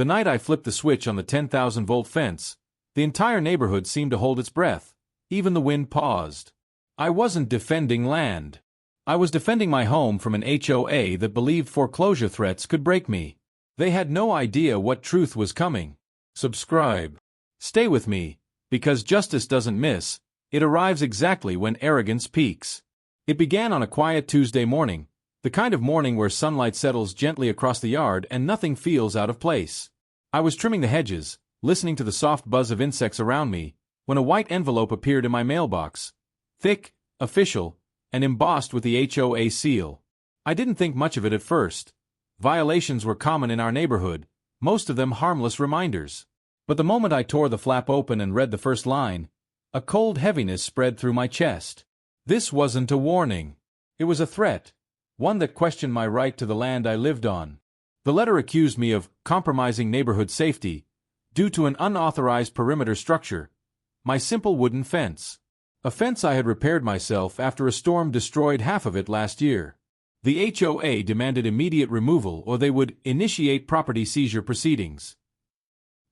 The night I flipped the switch on the 10,000-volt fence, the entire neighborhood seemed to hold its breath. Even the wind paused. I wasn't defending land. I was defending my home from an HOA that believed foreclosure threats could break me. They had no idea what truth was coming. Subscribe. Stay with me, because justice doesn't miss. It arrives exactly when arrogance peaks. It began on a quiet Tuesday morning, the kind of morning where sunlight settles gently across the yard and nothing feels out of place. I was trimming the hedges, listening to the soft buzz of insects around me, when a white envelope appeared in my mailbox. Thick, official, and embossed with the HOA seal. I didn't think much of it at first. Violations were common in our neighborhood, most of them harmless reminders. But the moment I tore the flap open and read the first line, a cold heaviness spread through my chest. This wasn't a warning. It was a threat, one that questioned my right to the land I lived on. The letter accused me of compromising neighborhood safety due to an unauthorized perimeter structure, my simple wooden fence. A fence I had repaired myself after a storm destroyed half of it last year. The HOA demanded immediate removal or they would initiate property seizure proceedings.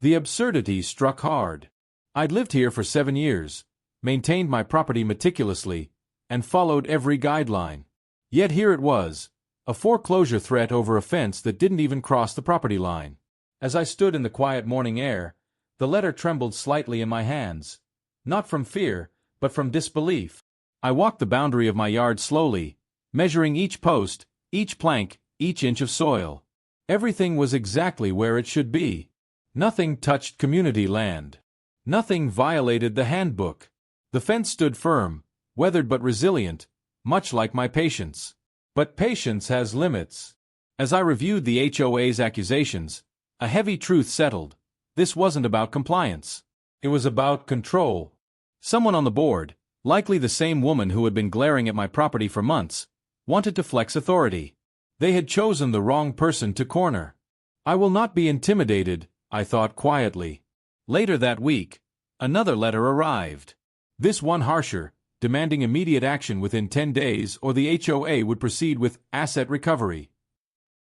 The absurdity struck hard. I'd lived here for 7 years, maintained my property meticulously, and followed every guideline. Yet here it was, a foreclosure threat over a fence that didn't even cross the property line. As I stood in the quiet morning air, the letter trembled slightly in my hands. Not from fear, but from disbelief. I walked the boundary of my yard slowly, measuring each post, each plank, each inch of soil. Everything was exactly where it should be. Nothing touched community land. Nothing violated the handbook. The fence stood firm, weathered but resilient, much like my patience. But patience has limits. As I reviewed the HOA's accusations, a heavy truth settled. This wasn't about compliance. It was about control. Someone on the board, likely the same woman who had been glaring at my property for months, wanted to flex authority. They had chosen the wrong person to corner. I will not be intimidated, I thought quietly. Later that week, another letter arrived. This one harsher, demanding immediate action within 10 days or the HOA would proceed with asset recovery.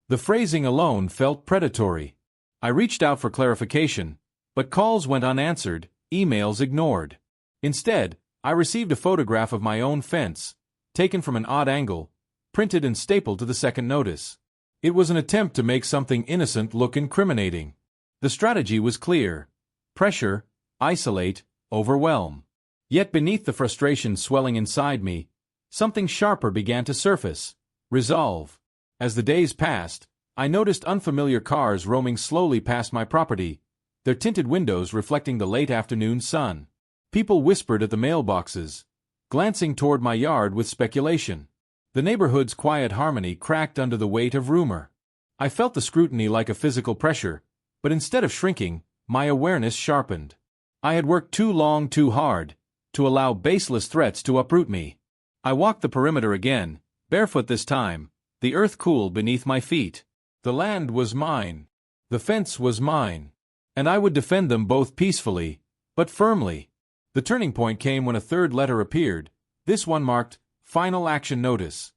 The phrasing alone felt predatory. I reached out for clarification, but calls went unanswered, emails ignored. Instead, I received a photograph of my own fence, taken from an odd angle, printed and stapled to the second notice. It was an attempt to make something innocent look incriminating. The strategy was clear: pressure, isolate, overwhelm. Yet beneath the frustration swelling inside me, something sharper began to surface: resolve. As the days passed, I noticed unfamiliar cars roaming slowly past my property, their tinted windows reflecting the late afternoon sun. People whispered at the mailboxes, glancing toward my yard with speculation. The neighborhood's quiet harmony cracked under the weight of rumor. I felt the scrutiny like a physical pressure, but instead of shrinking, my awareness sharpened. I had worked too long, too hard, to allow baseless threats to uproot me. I walked the perimeter again, barefoot this time, the earth cool beneath my feet. The land was mine. The fence was mine. And I would defend them both peacefully, but firmly. The turning point came when a third letter appeared, this one marked, Final Action Notice.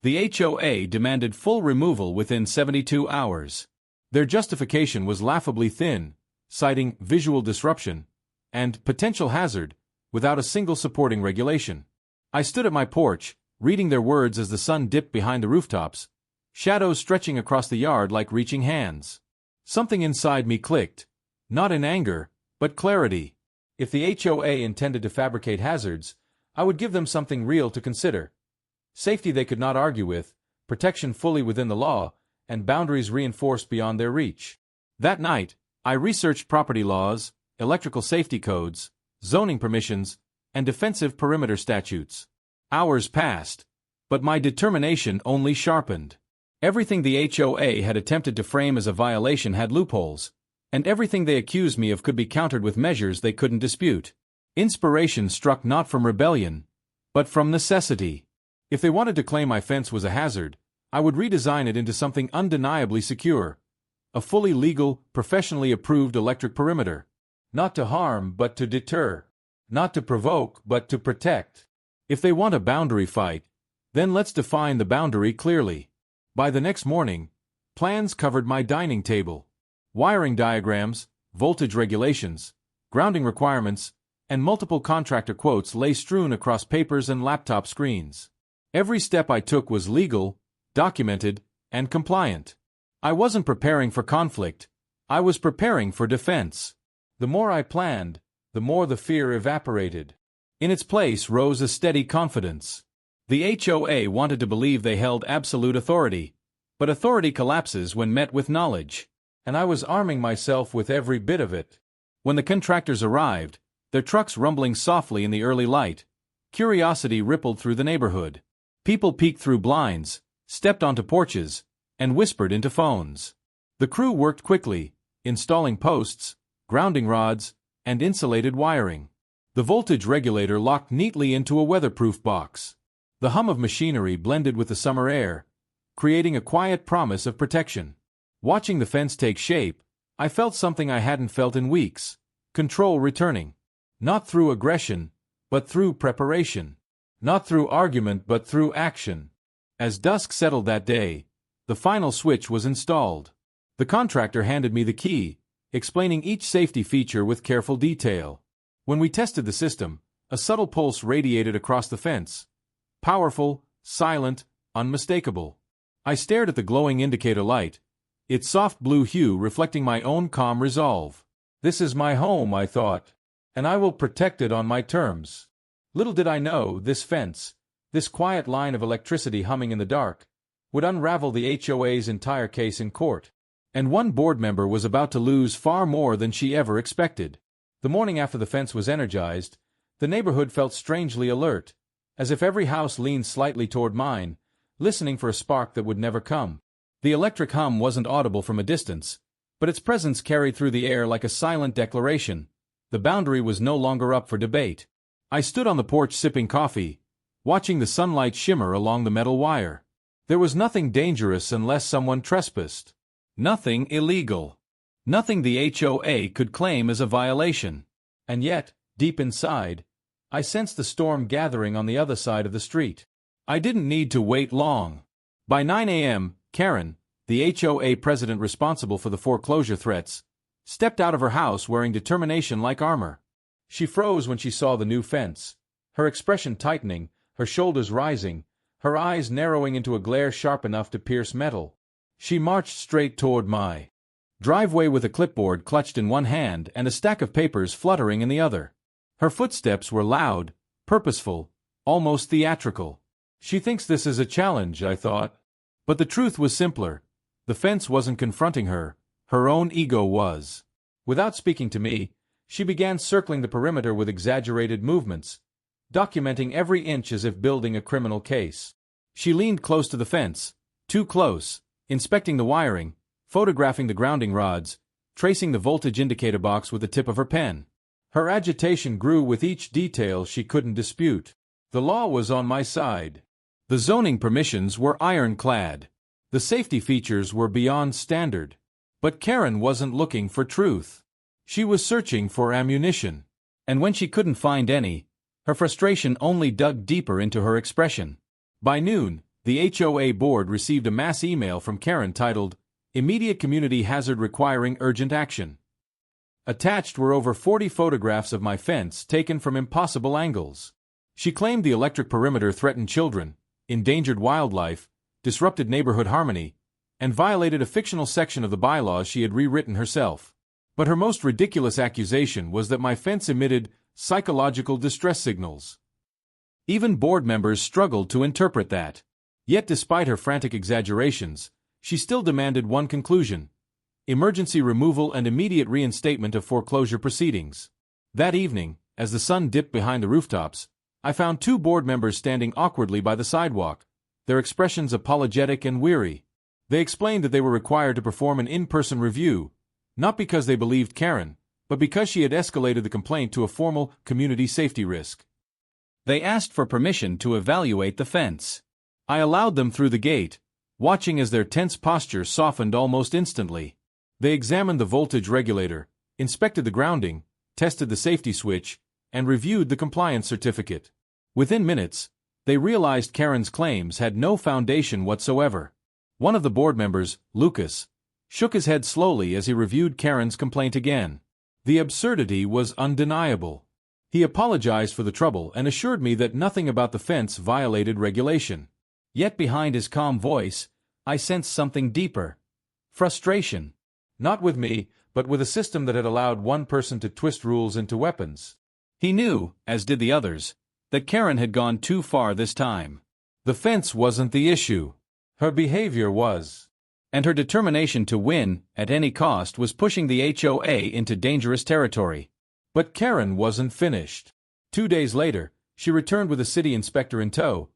The HOA demanded full removal within 72 hours. Their justification was laughably thin, citing visual disruption and potential hazard, without a single supporting regulation. I stood at my porch, reading their words as the sun dipped behind the rooftops, shadows stretching across the yard like reaching hands. Something inside me clicked, not in anger, but clarity. If the HOA intended to fabricate hazards, I would give them something real to consider. Safety they could not argue with, protection fully within the law, and boundaries reinforced beyond their reach. That night, I researched property laws, electrical safety codes, zoning permissions, and defensive perimeter statutes. Hours passed, but my determination only sharpened. Everything the HOA had attempted to frame as a violation had loopholes, and everything they accused me of could be countered with measures they couldn't dispute. Inspiration struck not from rebellion, but from necessity. If they wanted to claim my fence was a hazard, I would redesign it into something undeniably secure. A fully legal, professionally approved electric perimeter. Not to harm, but to deter. Not to provoke, but to protect. If they want a boundary fight, then let's define the boundary clearly. By the next morning, plans covered my dining table. Wiring diagrams, voltage regulations, grounding requirements, and multiple contractor quotes lay strewn across papers and laptop screens. Every step I took was legal, documented, and compliant. I wasn't preparing for conflict. I was preparing for defense. The more I planned, the more the fear evaporated. In its place rose a steady confidence. The HOA wanted to believe they held absolute authority, but authority collapses when met with knowledge, and I was arming myself with every bit of it. When the contractors arrived, their trucks rumbling softly in the early light, curiosity rippled through the neighborhood. People peeked through blinds, stepped onto porches, and whispered into phones. The crew worked quickly, installing posts, grounding rods, and insulated wiring. The voltage regulator locked neatly into a weatherproof box. The hum of machinery blended with the summer air, creating a quiet promise of protection. Watching the fence take shape, I felt something I hadn't felt in weeks: control returning. Not through aggression, but through preparation. Not through argument, but through action. As dusk settled that day, the final switch was installed. The contractor handed me the key, explaining each safety feature with careful detail. When we tested the system, a subtle pulse radiated across the fence. Powerful, silent, unmistakable. I stared at the glowing indicator light, its soft blue hue reflecting my own calm resolve. This is my home, I thought, and I will protect it on my terms. Little did I know this fence, this quiet line of electricity humming in the dark, would unravel the HOA's entire case in court. And one board member was about to lose far more than she ever expected. The morning after the fence was energized, the neighborhood felt strangely alert, as if every house leaned slightly toward mine, listening for a spark that would never come. The electric hum wasn't audible from a distance, but its presence carried through the air like a silent declaration. The boundary was no longer up for debate. I stood on the porch sipping coffee, watching the sunlight shimmer along the metal wire. There was nothing dangerous unless someone trespassed. Nothing illegal. Nothing the HOA could claim as a violation. And yet, deep inside, I sensed the storm gathering on the other side of the street. I didn't need to wait long. By 9 a.m., Karen, the HOA president responsible for the foreclosure threats, stepped out of her house wearing determination like armor. She froze when she saw the new fence, her expression tightening, her shoulders rising, her eyes narrowing into a glare sharp enough to pierce metal. She marched straight toward my driveway with a clipboard clutched in one hand and a stack of papers fluttering in the other. Her footsteps were loud, purposeful, almost theatrical. She thinks this is a challenge, I thought. But the truth was simpler. The fence wasn't confronting her. Her own ego was. Without speaking to me, she began circling the perimeter with exaggerated movements, documenting every inch as if building a criminal case. She leaned close to the fence, too close, inspecting the wiring, photographing the grounding rods, tracing the voltage indicator box with the tip of her pen. Her agitation grew with each detail she couldn't dispute. The law was on my side. The zoning permissions were ironclad. The safety features were beyond standard. But Karen wasn't looking for truth. She was searching for ammunition. And when she couldn't find any, her frustration only dug deeper into her expression. By noon, the HOA board received a mass email from Karen titled, "Immediate Community Hazard Requiring Urgent Action." Attached were over 40 photographs of my fence taken from impossible angles. She claimed the electric perimeter threatened children, endangered wildlife, disrupted neighborhood harmony, and violated a fictional section of the bylaws she had rewritten herself. But her most ridiculous accusation was that my fence emitted psychological distress signals. Even board members struggled to interpret that. Yet despite her frantic exaggerations, she still demanded one conclusion: emergency removal and immediate reinstatement of foreclosure proceedings. That evening, as the sun dipped behind the rooftops, I found 2 board members standing awkwardly by the sidewalk, their expressions apologetic and weary. They explained that they were required to perform an in-person review, not because they believed Karen, but because she had escalated the complaint to a formal community safety risk. They asked for permission to evaluate the fence. I allowed them through the gate, watching as their tense posture softened almost instantly. They examined the voltage regulator, inspected the grounding, tested the safety switch, and reviewed the compliance certificate. Within minutes, they realized Karen's claims had no foundation whatsoever. One of the board members, Lucas, shook his head slowly as he reviewed Karen's complaint again. The absurdity was undeniable. He apologized for the trouble and assured me that nothing about the fence violated regulation. Yet behind his calm voice, I sensed something deeper. Frustration. Not with me, but with a system that had allowed one person to twist rules into weapons. He knew, as did the others, that Karen had gone too far this time. The fence wasn't the issue. Her behavior was. And her determination to win, at any cost, was pushing the HOA into dangerous territory. But Karen wasn't finished. 2 days later, she returned with a city inspector in tow,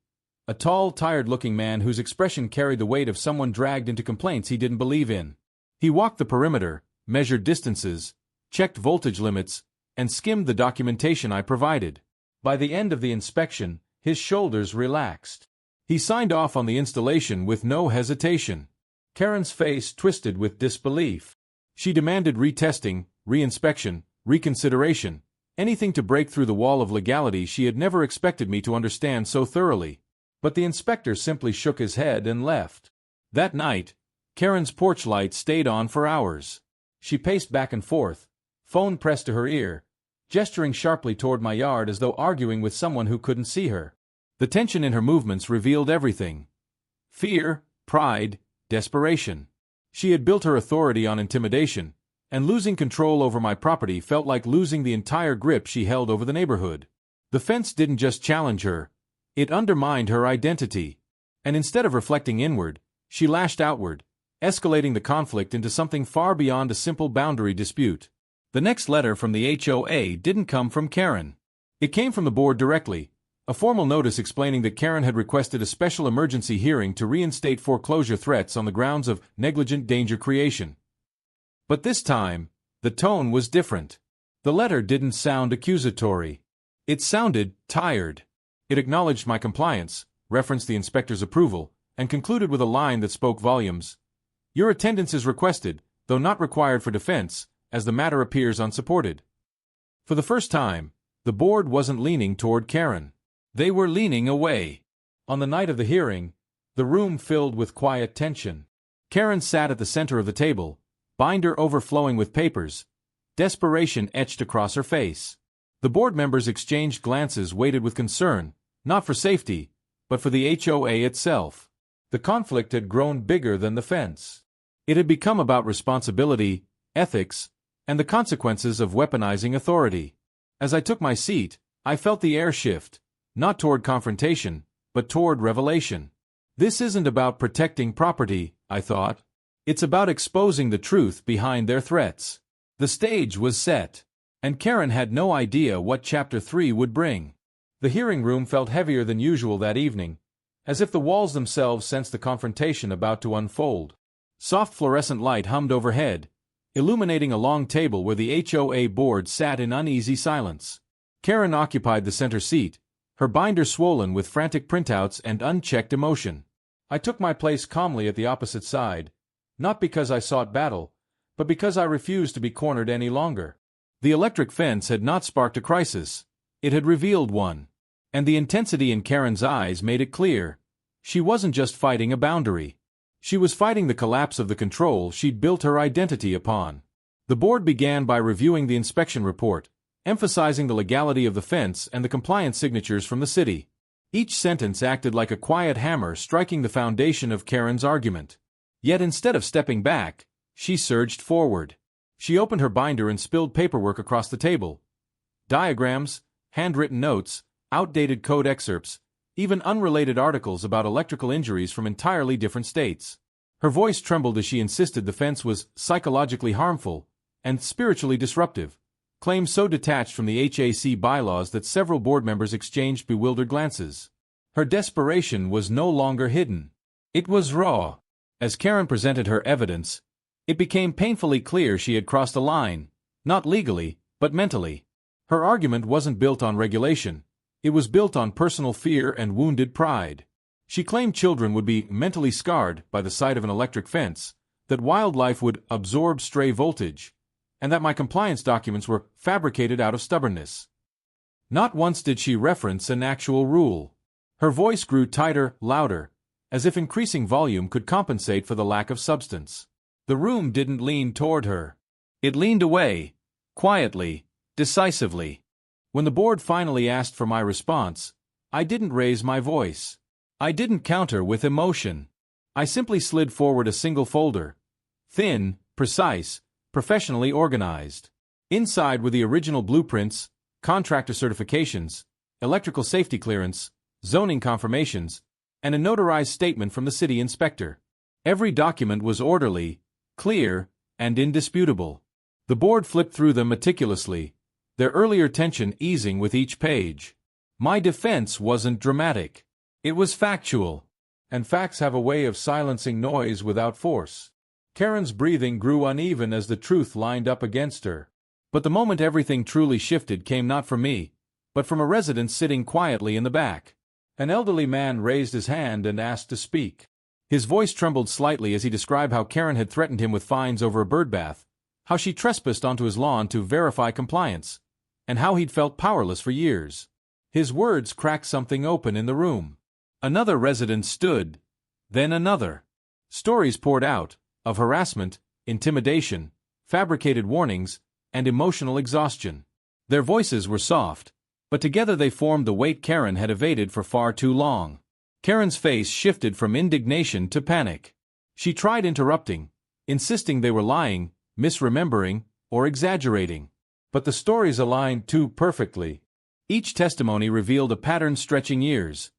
a tall, tired-looking man whose expression carried the weight of someone dragged into complaints he didn't believe in. He walked the perimeter, measured distances, checked voltage limits, and skimmed the documentation I provided. By the end of the inspection, his shoulders relaxed. He signed off on the installation with no hesitation. Karen's face twisted with disbelief. She demanded retesting, reinspection, reconsideration, anything to break through the wall of legality she had never expected me to understand so thoroughly. But the inspector simply shook his head and left. That night, Karen's porch light stayed on for hours. She paced back and forth, phone pressed to her ear, gesturing sharply toward my yard as though arguing with someone who couldn't see her. The tension in her movements revealed everything. Fear, pride, desperation. She had built her authority on intimidation, and losing control over my property felt like losing the entire grip she held over the neighborhood. The fence didn't just challenge her, it undermined her identity. And instead of reflecting inward, she lashed outward, escalating the conflict into something far beyond a simple boundary dispute. The next letter from the HOA didn't come from Karen. It came from the board directly, a formal notice explaining that Karen had requested a special emergency hearing to reinstate foreclosure threats on the grounds of negligent danger creation. But this time, the tone was different. The letter didn't sound accusatory. It sounded tired. It acknowledged my compliance, referenced the inspector's approval, and concluded with a line that spoke volumes. Your attendance is requested, though not required for defense, as the matter appears unsupported. For the first time, the board wasn't leaning toward Karen. They were leaning away. On the night of the hearing, the room filled with quiet tension. Karen sat at the center of the table, binder overflowing with papers, desperation etched across her face. The board members exchanged glances weighted with concern, not for safety, but for the HOA itself. The conflict had grown bigger than the fence. It had become about responsibility, ethics, and the consequences of weaponizing authority. As I took my seat, I felt the air shift, not toward confrontation, but toward revelation. This isn't about protecting property, I thought. It's about exposing the truth behind their threats. The stage was set, and Karen had no idea what Chapter 3 would bring. The hearing room felt heavier than usual that evening, as if the walls themselves sensed the confrontation about to unfold. Soft fluorescent light hummed overhead, illuminating a long table where the HOA board sat in uneasy silence. Karen occupied the center seat, her binder swollen with frantic printouts and unchecked emotion. I took my place calmly at the opposite side, not because I sought battle, but because I refused to be cornered any longer. The electric fence had not sparked a crisis, it had revealed one. And the intensity in Karen's eyes made it clear. She wasn't just fighting a boundary. She was fighting the collapse of the control she'd built her identity upon. The board began by reviewing the inspection report, emphasizing the legality of the fence and the compliance signatures from the city. Each sentence acted like a quiet hammer striking the foundation of Karen's argument. Yet instead of stepping back, she surged forward. She opened her binder and spilled paperwork across the table. Diagrams, handwritten notes, outdated code excerpts, even unrelated articles about electrical injuries from entirely different states. Her voice trembled as she insisted the fence was psychologically harmful and spiritually disruptive, claims so detached from the HAC bylaws that several board members exchanged bewildered glances. Her desperation was no longer hidden. It was raw. As Karen presented her evidence, it became painfully clear she had crossed a line, not legally, but mentally. Her argument wasn't built on regulation. It was built on personal fear and wounded pride. She claimed children would be mentally scarred by the sight of an electric fence, that wildlife would absorb stray voltage, and that my compliance documents were fabricated out of stubbornness. Not once did she reference an actual rule. Her voice grew tighter, louder, as if increasing volume could compensate for the lack of substance. The room didn't lean toward her. It leaned away, quietly, decisively. When the board finally asked for my response, I didn't raise my voice. I didn't counter with emotion. I simply slid forward a single folder. Thin, precise, professionally organized. Inside were the original blueprints, contractor certifications, electrical safety clearance, zoning confirmations, and a notarized statement from the city inspector. Every document was orderly, clear, and indisputable. The board flipped through them meticulously, their earlier tension easing with each page. My defense wasn't dramatic. It was factual. And facts have a way of silencing noise without force. Karen's breathing grew uneven as the truth lined up against her. But the moment everything truly shifted came not from me, but from a resident sitting quietly in the back. An elderly man raised his hand and asked to speak. His voice trembled slightly as he described how Karen had threatened him with fines over a birdbath, how she trespassed onto his lawn to verify compliance, and how he'd felt powerless for years. His words cracked something open in the room. Another resident stood, then another. Stories poured out, of harassment, intimidation, fabricated warnings, and emotional exhaustion. Their voices were soft, but together they formed the weight Karen had evaded for far too long. Karen's face shifted from indignation to panic. She tried interrupting, insisting they were lying, misremembering, or exaggerating. But the stories aligned too perfectly. Each testimony revealed a pattern stretching years.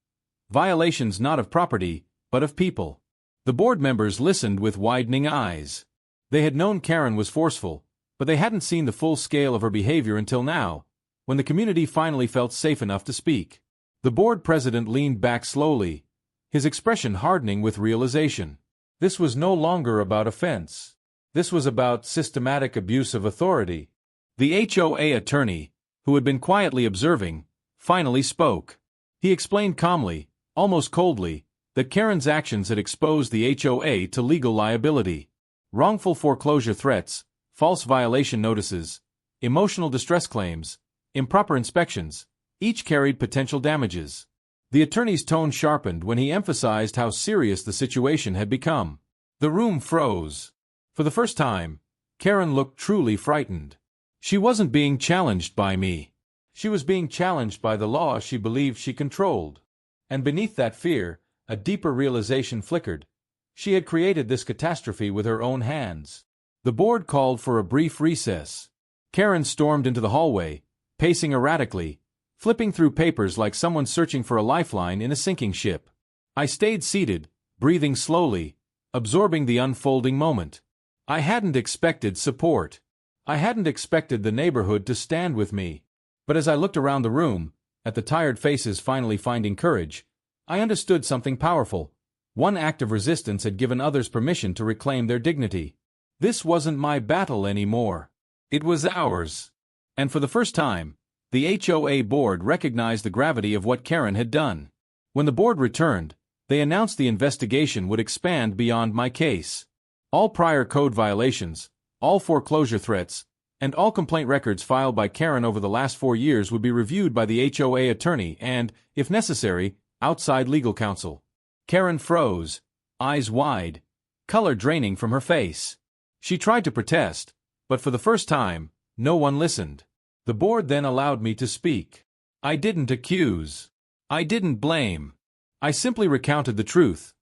Violations not of property, but of people. The board members listened with widening eyes. They had known Karen was forceful, but they hadn't seen the full scale of her behavior until now, when the community finally felt safe enough to speak. The board president leaned back slowly, his expression hardening with realization. This was no longer about offense. This was about systematic abuse of authority. The HOA attorney, who had been quietly observing, finally spoke. He explained calmly, almost coldly, that Karen's actions had exposed the HOA to legal liability. Wrongful foreclosure threats, false violation notices, emotional distress claims, improper inspections, each carried potential damages. The attorney's tone sharpened when he emphasized how serious the situation had become. The room froze. For the first time, Karen looked truly frightened. She wasn't being challenged by me. She was being challenged by the law she believed she controlled. And beneath that fear, a deeper realization flickered. She had created this catastrophe with her own hands. The board called for a brief recess. Karen stormed into the hallway, pacing erratically, flipping through papers like someone searching for a lifeline in a sinking ship. I stayed seated, breathing slowly, absorbing the unfolding moment. I hadn't expected support. I hadn't expected the neighborhood to stand with me. But as I looked around the room, at the tired faces finally finding courage, I understood something powerful. One act of resistance had given others permission to reclaim their dignity. This wasn't my battle anymore. It was ours. And for the first time, the HOA board recognized the gravity of what Karen had done. When the board returned, they announced the investigation would expand beyond my case. All prior code violations, all foreclosure threats, and all complaint records filed by Karen over the last 4 years would be reviewed by the HOA attorney and, if necessary, outside legal counsel. Karen froze, eyes wide, color draining from her face. She tried to protest, but for the first time, no one listened. The board then allowed me to speak. I didn't accuse. I didn't blame. I simply recounted the truth.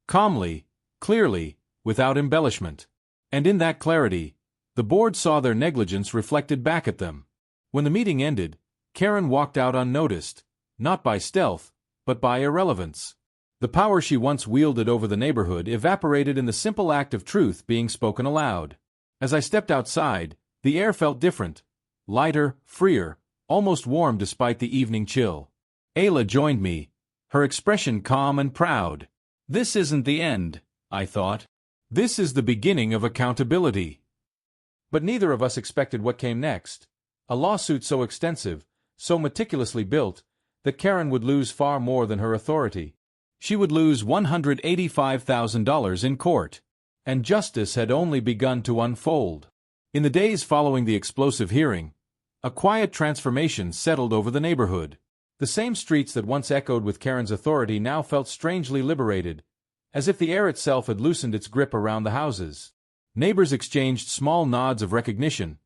Calmly, clearly, without embellishment. And in that clarity, the board saw their negligence reflected back at them. When the meeting ended, Karen walked out unnoticed, not by stealth, but by irrelevance. The power she once wielded over the neighborhood evaporated in the simple act of truth being spoken aloud. As I stepped outside, the air felt different, lighter, freer, almost warm despite the evening chill. Ayla joined me, her expression calm and proud. This isn't the end, I thought. This is the beginning of accountability. But neither of us expected what came next. A lawsuit so extensive, so meticulously built, that Karen would lose far more than her authority. She would lose $185,000 in court. And justice had only begun to unfold. In the days following the explosive hearing, a quiet transformation settled over the neighborhood. The same streets that once echoed with Karen's authority now felt strangely liberated, as if the air itself had loosened its grip around the houses. Neighbors exchanged small nods of recognition,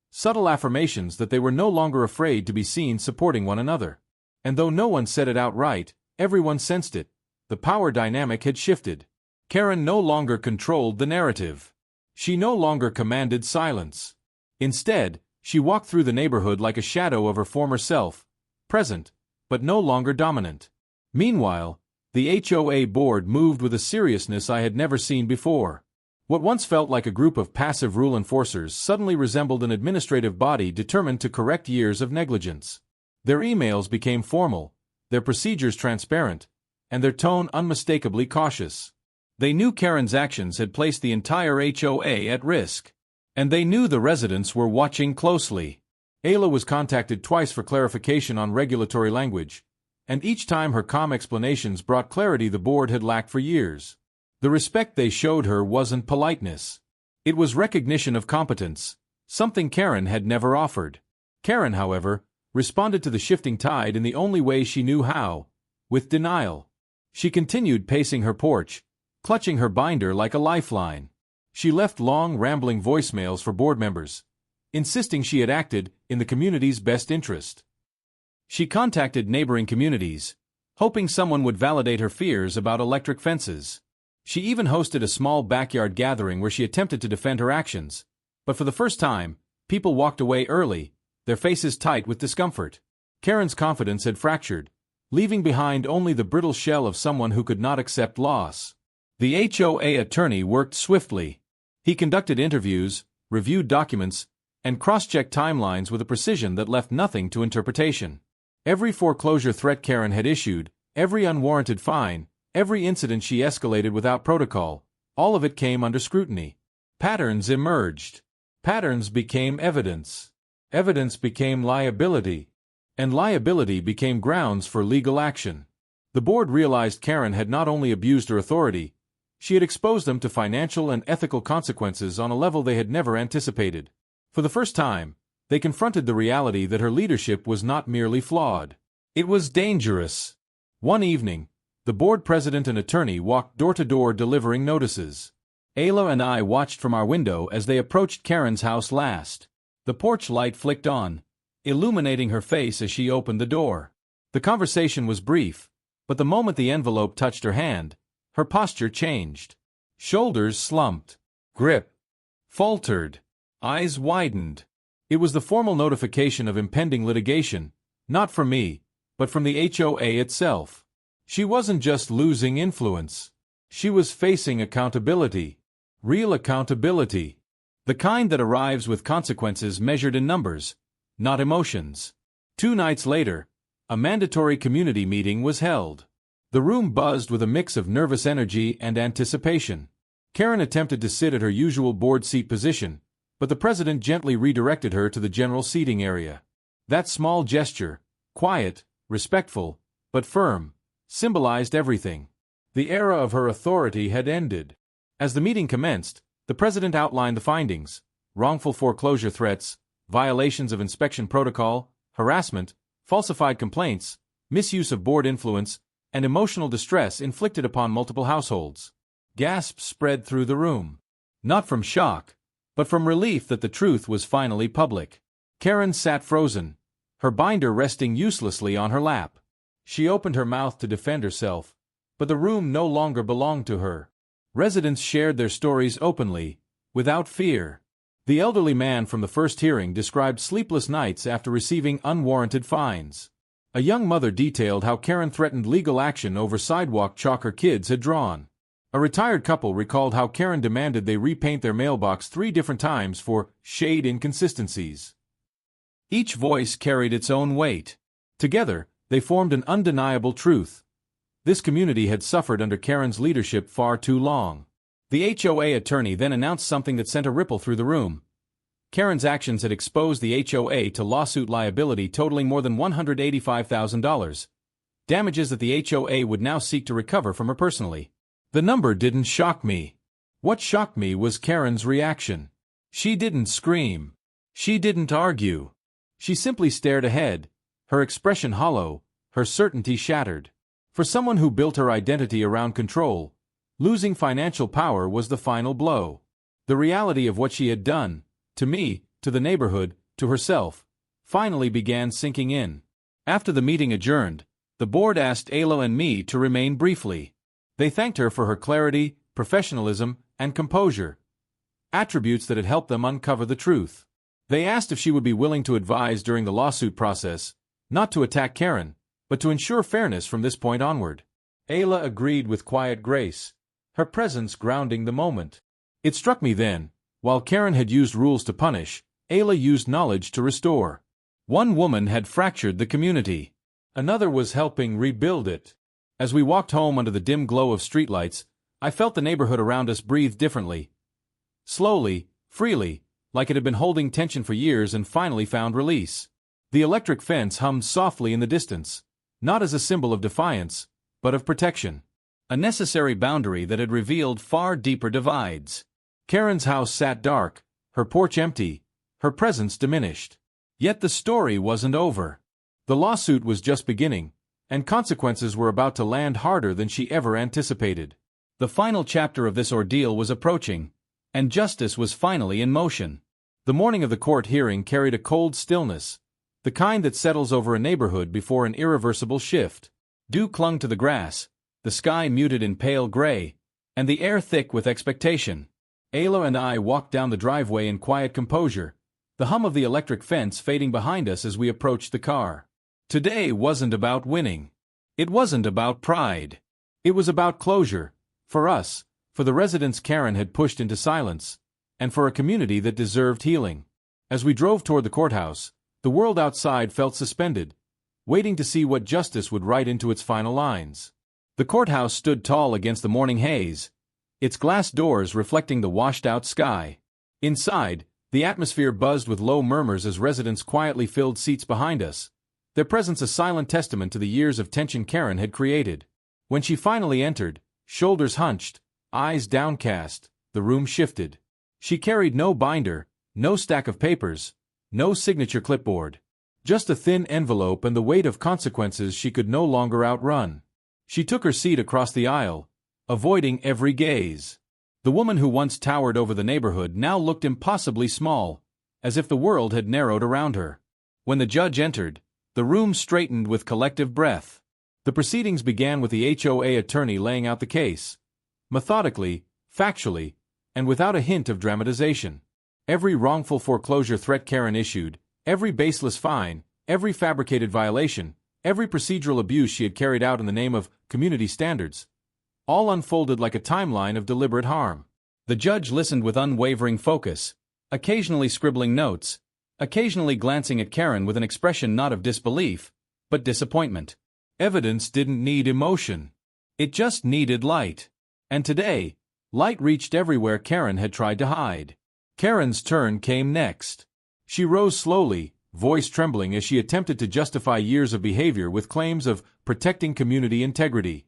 subtle affirmations that they were no longer afraid to be seen supporting one another. And though no one said it outright, everyone sensed it. The power dynamic had shifted. Karen no longer controlled the narrative. She no longer commanded silence. Instead, she walked through the neighborhood like a shadow of her former self, present, but no longer dominant. Meanwhile, the HOA board moved with a seriousness I had never seen before. What once felt like a group of passive rule enforcers suddenly resembled an administrative body determined to correct years of negligence. Their emails became formal, their procedures transparent, and their tone unmistakably cautious. They knew Karen's actions had placed the entire HOA at risk. And they knew the residents were watching closely. Ayla was contacted twice for clarification on regulatory language, and each time her calm explanations brought clarity the board had lacked for years. The respect they showed her wasn't politeness. It was recognition of competence, something Karen had never offered. Karen, however, responded to the shifting tide in the only way she knew how, with denial. She continued pacing her porch, clutching her binder like a lifeline. She left long, rambling voicemails for board members, insisting she had acted in the community's best interest. She contacted neighboring communities, hoping someone would validate her fears about electric fences. She even hosted a small backyard gathering where she attempted to defend her actions, but for the first time, people walked away early, their faces tight with discomfort. Karen's confidence had fractured, leaving behind only the brittle shell of someone who could not accept loss. The HOA attorney worked swiftly. He conducted interviews, reviewed documents, and cross-checked timelines with a precision that left nothing to interpretation. Every foreclosure threat Karen had issued, every unwarranted fine, every incident she escalated without protocol, all of it came under scrutiny. Patterns emerged. Patterns became evidence. Evidence became liability. And liability became grounds for legal action. The board realized Karen had not only abused her authority, she had exposed them to financial and ethical consequences on a level they had never anticipated. For the first time, they confronted the reality that her leadership was not merely flawed. It was dangerous. One evening, the board president and attorney walked door to door delivering notices. Ayla and I watched from our window as they approached Karen's house last. The porch light flicked on, illuminating her face as she opened the door. The conversation was brief, but the moment the envelope touched her hand, her posture changed. Shoulders slumped. Grip faltered. Eyes widened. It was the formal notification of impending litigation, not from me, but from the HOA itself. She wasn't just losing influence. She was facing accountability. Real accountability. The kind that arrives with consequences measured in numbers, not emotions. 2 nights later, a mandatory community meeting was held. The room buzzed with a mix of nervous energy and anticipation. Karen attempted to sit at her usual board seat position, but the president gently redirected her to the general seating area. That small gesture, quiet, respectful, but firm, symbolized everything. The era of her authority had ended. As the meeting commenced, the president outlined the findings: wrongful foreclosure threats, violations of inspection protocol, harassment, falsified complaints, misuse of board influence, and emotional distress inflicted upon multiple households. Gasps spread through the room. Not from shock, but from relief that the truth was finally public. Karen sat frozen, her binder resting uselessly on her lap. She opened her mouth to defend herself, but the room no longer belonged to her. Residents shared their stories openly, without fear. The elderly man from the first hearing described sleepless nights after receiving unwarranted fines. A young mother detailed how Karen threatened legal action over sidewalk chalk her kids had drawn. A retired couple recalled how Karen demanded they repaint their mailbox 3 different times for shade inconsistencies. Each voice carried its own weight. Together, they formed an undeniable truth. This community had suffered under Karen's leadership far too long. The HOA attorney then announced something that sent a ripple through the room. Karen's actions had exposed the HOA to lawsuit liability totaling more than $185,000, damages that the HOA would now seek to recover from her personally. The number didn't shock me. What shocked me was Karen's reaction. She didn't scream. She didn't argue. She simply stared ahead, her expression hollow, her certainty shattered. For someone who built her identity around control, losing financial power was the final blow. The reality of what she had done, to me, to the neighborhood, to herself, finally began sinking in. After the meeting adjourned, the board asked Ayla and me to remain briefly. They thanked her for her clarity, professionalism, and composure, attributes that had helped them uncover the truth. They asked if she would be willing to advise during the lawsuit process, not to attack Karen, but to ensure fairness from this point onward. Ayla agreed with quiet grace, her presence grounding the moment. It struck me then, while Karen had used rules to punish, Ayla used knowledge to restore. One woman had fractured the community. Another was helping rebuild it. As we walked home under the dim glow of streetlights, I felt the neighborhood around us breathe differently. Slowly, freely, like it had been holding tension for years and finally found release. The electric fence hummed softly in the distance, not as a symbol of defiance, but of protection. A necessary boundary that had revealed far deeper divides. Karen's house sat dark, her porch empty, her presence diminished. Yet the story wasn't over. The lawsuit was just beginning, and consequences were about to land harder than she ever anticipated. The final chapter of this ordeal was approaching, and justice was finally in motion. The morning of the court hearing carried a cold stillness, the kind that settles over a neighborhood before an irreversible shift. Dew clung to the grass, the sky muted in pale gray, and the air thick with expectation. Ayla and I walked down the driveway in quiet composure, the hum of the electric fence fading behind us as we approached the car. Today wasn't about winning. It wasn't about pride. It was about closure, for us, for the residents Karen had pushed into silence, and for a community that deserved healing. As we drove toward the courthouse, the world outside felt suspended, waiting to see what justice would write into its final lines. The courthouse stood tall against the morning haze, its glass doors reflecting the washed-out sky. Inside, the atmosphere buzzed with low murmurs as residents quietly filled seats behind us, their presence a silent testament to the years of tension Karen had created. When she finally entered, shoulders hunched, eyes downcast, the room shifted. She carried no binder, no stack of papers, no signature clipboard. Just a thin envelope and the weight of consequences she could no longer outrun. She took her seat across the aisle, avoiding every gaze. The woman who once towered over the neighborhood now looked impossibly small, as if the world had narrowed around her. When the judge entered, the room straightened with collective breath. The proceedings began with the HOA attorney laying out the case, methodically, factually, and without a hint of dramatization. Every wrongful foreclosure threat Karen issued, every baseless fine, every fabricated violation, every procedural abuse she had carried out in the name of community standards, all unfolded like a timeline of deliberate harm. The judge listened with unwavering focus, occasionally scribbling notes, occasionally glancing at Karen with an expression not of disbelief, but disappointment. Evidence didn't need emotion. It just needed light. And today, light reached everywhere Karen had tried to hide. Karen's turn came next. She rose slowly, voice trembling as she attempted to justify years of behavior with claims of protecting community integrity.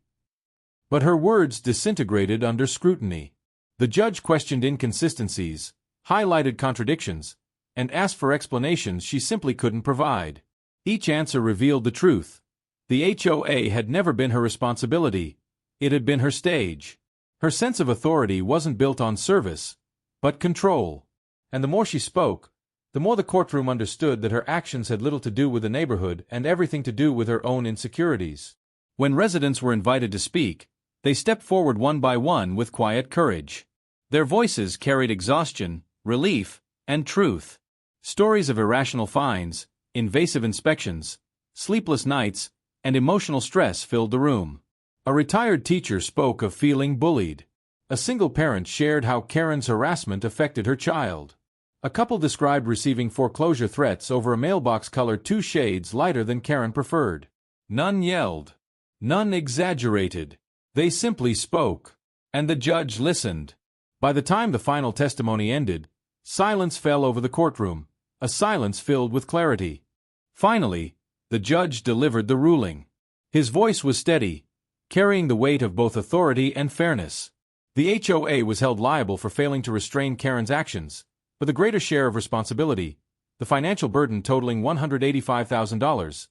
But her words disintegrated under scrutiny. The judge questioned inconsistencies, highlighted contradictions, and asked for explanations she simply couldn't provide. Each answer revealed the truth. The HOA had never been her responsibility. It had been her stage. Her sense of authority wasn't built on service, but control. And the more she spoke, the more the courtroom understood that her actions had little to do with the neighborhood and everything to do with her own insecurities. When residents were invited to speak, they stepped forward one by one with quiet courage. Their voices carried exhaustion, relief, and truth. Stories of irrational fines, invasive inspections, sleepless nights, and emotional stress filled the room. A retired teacher spoke of feeling bullied. A single parent shared how Karen's harassment affected her child. A couple described receiving foreclosure threats over a mailbox color 2 shades lighter than Karen preferred. None yelled. None exaggerated. They simply spoke. And the judge listened. By the time the final testimony ended, silence fell over the courtroom, a silence filled with clarity. Finally, the judge delivered the ruling. His voice was steady, carrying the weight of both authority and fairness. The HOA was held liable for failing to restrain Karen's actions, but the greater share of responsibility, the financial burden totaling $185,000,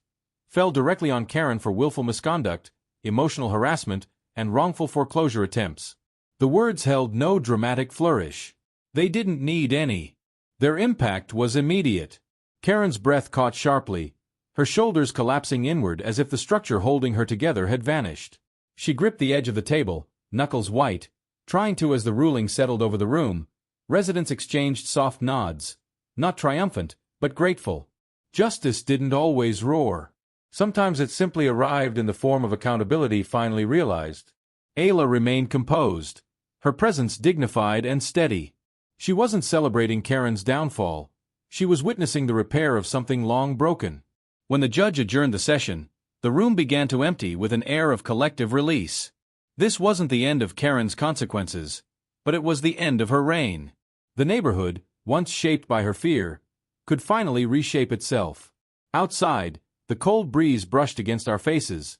fell directly on Karen for willful misconduct, emotional harassment, and wrongful foreclosure attempts. The words held no dramatic flourish. They didn't need any. Their impact was immediate. Karen's breath caught sharply, her shoulders collapsing inward as if the structure holding her together had vanished. She gripped the edge of the table, knuckles white, trying to as the ruling settled over the room. Residents exchanged soft nods, not triumphant, but grateful. Justice didn't always roar. Sometimes it simply arrived in the form of accountability finally realized. Ayla remained composed, her presence dignified and steady. She wasn't celebrating Karen's downfall. She was witnessing the repair of something long broken. When the judge adjourned the session, the room began to empty with an air of collective release. This wasn't the end of Karen's consequences, but it was the end of her reign. The neighborhood, once shaped by her fear, could finally reshape itself. Outside, the cold breeze brushed against our faces,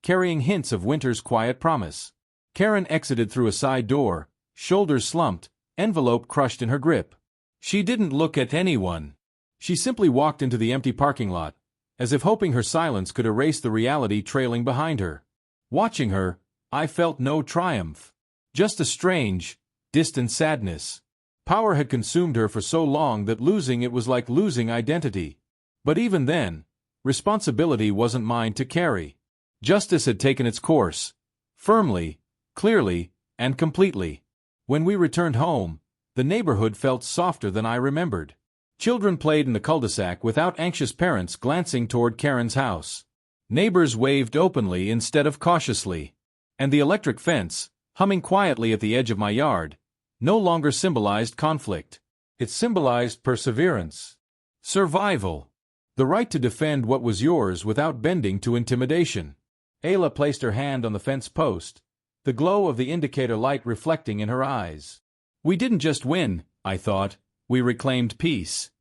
carrying hints of winter's quiet promise. Karen exited through a side door, shoulders slumped, envelope crushed in her grip. She didn't look at anyone. She simply walked into the empty parking lot, as if hoping her silence could erase the reality trailing behind her. Watching her, I felt no triumph. Just a strange, distant sadness. Power had consumed her for so long that losing it was like losing identity. But even then, responsibility wasn't mine to carry. Justice had taken its course, firmly, clearly, and completely. When we returned home, the neighborhood felt softer than I remembered. Children played in the cul-de-sac without anxious parents glancing toward Karen's house. Neighbors waved openly instead of cautiously. And the electric fence, humming quietly at the edge of my yard, no longer symbolized conflict. It symbolized perseverance. Survival. The right to defend what was yours without bending to intimidation. Ayla placed her hand on the fence post, the glow of the indicator light reflecting in her eyes. We didn't just win, I thought, we reclaimed peace.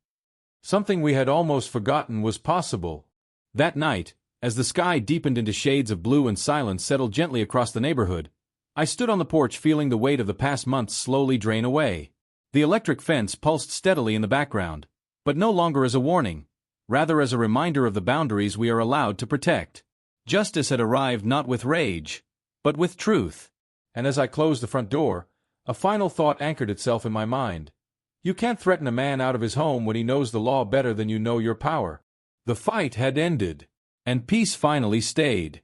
Something we had almost forgotten was possible. That night, as the sky deepened into shades of blue and silence settled gently across the neighborhood, I stood on the porch feeling the weight of the past months slowly drain away. The electric fence pulsed steadily in the background, but no longer as a warning, rather as a reminder of the boundaries we are allowed to protect. Justice had arrived not with rage, but with truth. And as I closed the front door, a final thought anchored itself in my mind. You can't threaten a man out of his home when he knows the law better than you know your power. The fight had ended, and peace finally stayed.